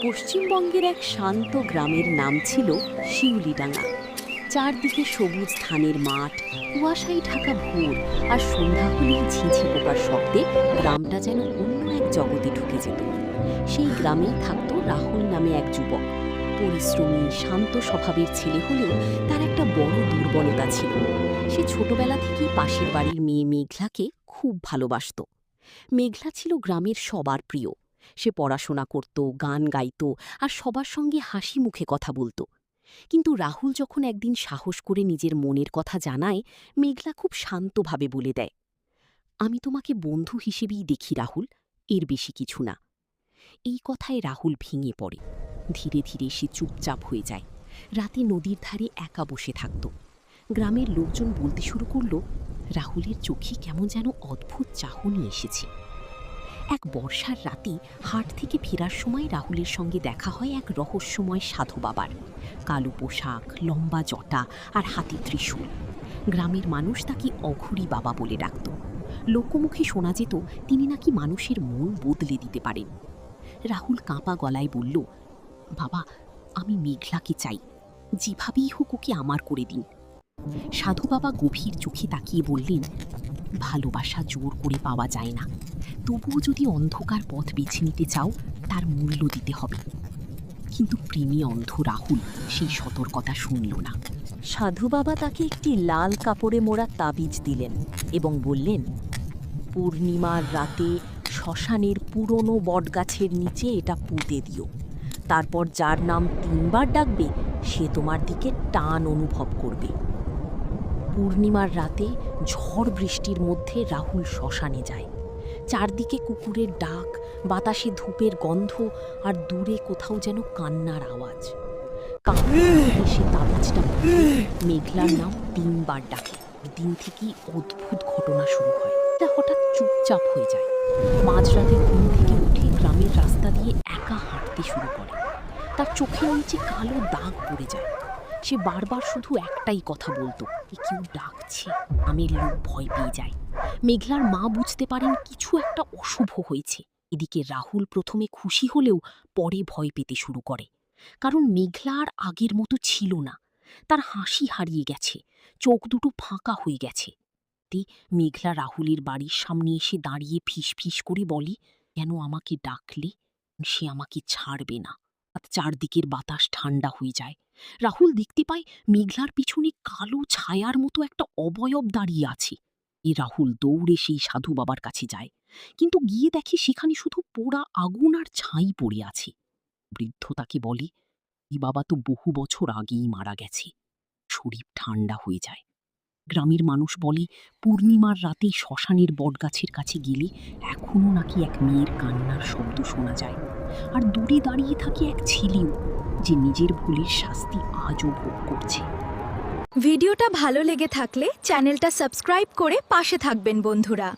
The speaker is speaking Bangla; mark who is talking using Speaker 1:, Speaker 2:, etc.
Speaker 1: পশ্চিমবঙ্গের এক শান্ত গ্রামের নাম ছিল শিউলিডাঙ্গা। চারদিকে সবুজ ধানের মাঠ, কুয়াশায় ঢাকা ভোর, আর সন্ধ্যা হলেই ঝিঁঝি পোকার শব্দে গ্রামটা যেন অন্য এক জগতে ঢুকে যেত। সেই গ্রামেই থাকত রাহুল নামে এক যুবক। পরিশ্রমী, শান্ত স্বভাবের ছেলে হলেও তার একটা বড় দুর্বলতা ছিল। সে ছোটবেলা থেকেই পাশের বাড়ির মেয়ে মেঘলাকে খুব ভালোবাসত। মেঘলা ছিল গ্রামের সবার প্রিয়। সে পড়াশোনা করত, গান গাইত, আর সবার সঙ্গে হাসি মুখে কথা বলত। কিন্তু রাহুল যখন একদিন সাহস করে নিজের মনের কথা জানায়, মেঘলা খুব শান্তভাবে বলে দেয়, আমি তোমাকে বন্ধু হিসেবেই দেখি রাহুল, এর বেশি কিছু না। এই কথায় রাহুল ভেঙে পড়ে। ধীরে ধীরে সে চুপচাপ হয়ে যায়। রাতে নদীর ধারে একা বসে থাকত। গ্রামের লোকজন বলতে শুরু করল, রাহুলের চোখে কেমন যেন অদ্ভুত চাহনি এসেছে। এক বর্ষার রাতে হাট থেকে ফেরার সময় রাহুলের সঙ্গে দেখা হয় এক রহস্যময় সাধু বাবার। কালো পোশাক, লম্বা জটা আর হাতে ত্রিশূল। গ্রামের মানুষ তাকে অঘরী বাবা বলে ডাকত। লোকমুখে শোনা যেত তিনি নাকি মানুষের মন বদলে দিতে পারেন। রাহুল কাঁপা গলায় বলল, বাবা, আমি মেঘলাকে চাই, যেভাবেই হোক ওকে আমার করে দিন। সাধু বাবা গভীর চোখে তাকিয়ে বললেন, ভালোবাসা জোর করে পাওয়া যায় না, তবুও যদি অন্ধকার পথ বেছে নিতে চাও তার মূল্য দিতে হবে। কিন্তু প্রেমী অন্ধ রাহুল সেই সতর্কতা শুনল না। সাধু বাবা তাকে একটি লাল কাপড়ে মোড়া তাবিজ দিলেন এবং বললেন, পূর্ণিমার রাতে শ্মশানের পুরনো বটগাছের নিচে এটা পুঁতে দিও। তারপর যার নাম 3 বার ডাকবে সে তোমার দিকে টান অনুভব করবে। পূর্ণিমার রাতে ঝড় বৃষ্টির মধ্যে রাহুল শ্মশানে যায়। চারদিকে কুকুরের ডাক, বাতাসে ধূপের গন্ধ, আর দূরে কোথাও যেন কান্নার আওয়াজ। সে তাবিজটা মেঘলার নাম 3 বার ডাকে। দিন থেকেই অদ্ভুত ঘটনা শুরু হয়। তা হঠাৎ চুপচাপ হয়ে যায়। মাঝরাতে ঘুম থেকে উঠে গ্রামের রাস্তা দিয়ে একা হাঁটতে শুরু করে। তার চোখের নিচে কালো দাগ পড়ে যায়। সে বারবার শুধু একটাই কথা বলতো, কেউ ডাকছে। গ্রামের লোক ভয় পেয়ে যায়। মেঘলার মা বুঝতে পারেন কিছু একটা অশুভ হয়েছে। এদিকে রাহুল প্রথমে খুশি হলেও পরে ভয় পেতে শুরু করে। কারণ মেঘলা আর আগের মতো ছিল না। তার হাসি হারিয়ে গেছে, চোখ দুটো ফাঁকা হয়ে গেছে। মেঘলা রাহুলের বাড়ির সামনে এসে দাঁড়িয়ে ফিসফিস করে বলে, কেন আমাকে ডাকলে? সে আমাকে ছাড়বে না। চারদিকের বাতাস ঠান্ডা হয়ে যায়। রাহুল দেখতে পায় মেঘলার পিছনে কালো ছায়ার মতো একটা অবয়ব দাঁড়িয়ে আছে। রাহুল দৌড়ে সেই সাধু বাবার কাছে যায়, কিন্তু গিয়ে দেখে সেখানে শুধু পোড়া আগুন আর ছাই পড়ে আছে। বৃদ্ধ তাকে বলে, এই বাবা তো বহু বছর আগেই মারা গেছে। শরীর ঠান্ডা হয়ে যায়। গ্রামের মানুষ বলে, পূর্ণিমার রাতে শ্মশানের বটগাছের কাছে গেলে এখনো নাকি এক মেয়ের কান্নার শব্দ শোনা যায়। আর দূরে দাঁড়িয়ে থাকে এক ছেলেও, যে নিজের ভুলের শাস্তি আজও ভোগ করছে।
Speaker 2: ভিডিওটা ভালো লেগে থাকলে চ্যানেলটা সাবস্ক্রাইব করে পাশে থাকবেন বন্ধুরা।